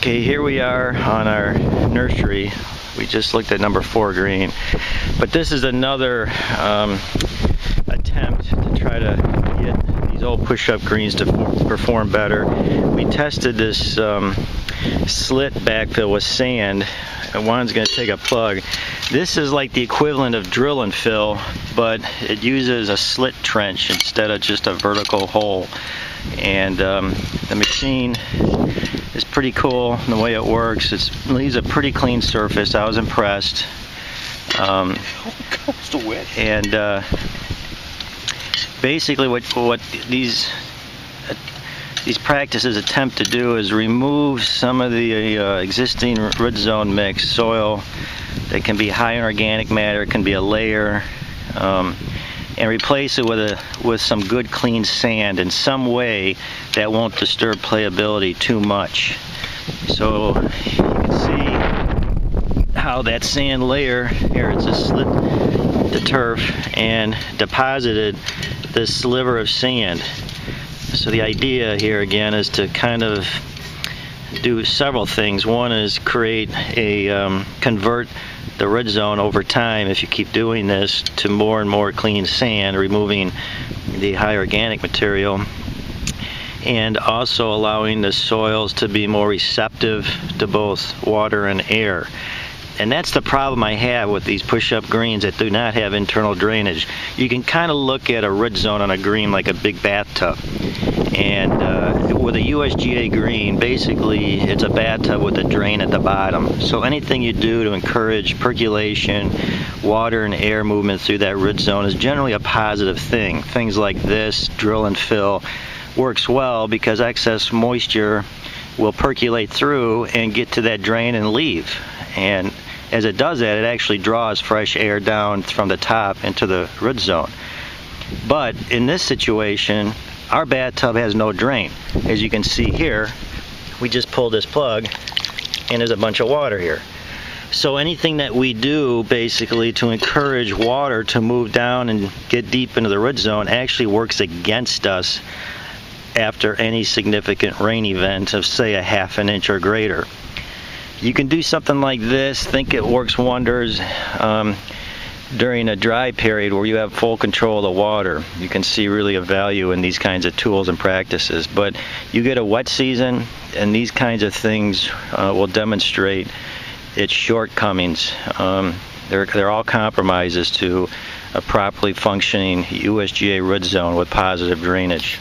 Okay, here we are on our nursery. We just looked at number 4 green, but this is another attempt to try to get these old push-up greens to perform better. We tested this slit backfill with sand, and Juan's going to take a plug. This is like the equivalent of drill and fill, but it uses a slit trench instead of just a vertical hole. And the machine is pretty cool in the way it works. It leaves a pretty clean surface. I was impressed. And basically what these practices attempt to do is remove some of the existing root zone mix soil that can be high in organic matter, can be a layer, and replace it with some good clean sand in some way that won't disturb playability too much. So you can see how that sand layer here, it's just slit the turf and deposited this sliver of sand. So the idea here again is to kind of do several things. One is create a convert the root zone over time, if you keep doing this, to more and more clean sand, removing the high organic material, and also allowing the soils to be more receptive to both water and air. And that's the problem I have with these push-up greens that do not have internal drainage. You can kind of look at a root zone on a green like a big bathtub. And with a USGA green, basically it's a bathtub with a drain at the bottom. So anything you do to encourage percolation, water and air movement through that root zone is generally a positive thing. Things like this, drill and fill, works well because excess moisture will percolate through and get to that drain and leave. And as it does that, it actually draws fresh air down from the top into the root zone. But in this situation, our bathtub has no drain. As you can see here, we just pulled this plug and there's a bunch of water here. So anything that we do basically to encourage water to move down and get deep into the root zone actually works against us after any significant rain event of, say, a ½ an inch or greater. You can do something like this, think it works wonders during a dry period where you have full control of the water. You can see really a value in these kinds of tools and practices. But you get a wet season and these kinds of things will demonstrate its shortcomings. They're all compromises to a properly functioning USGA root zone with positive drainage.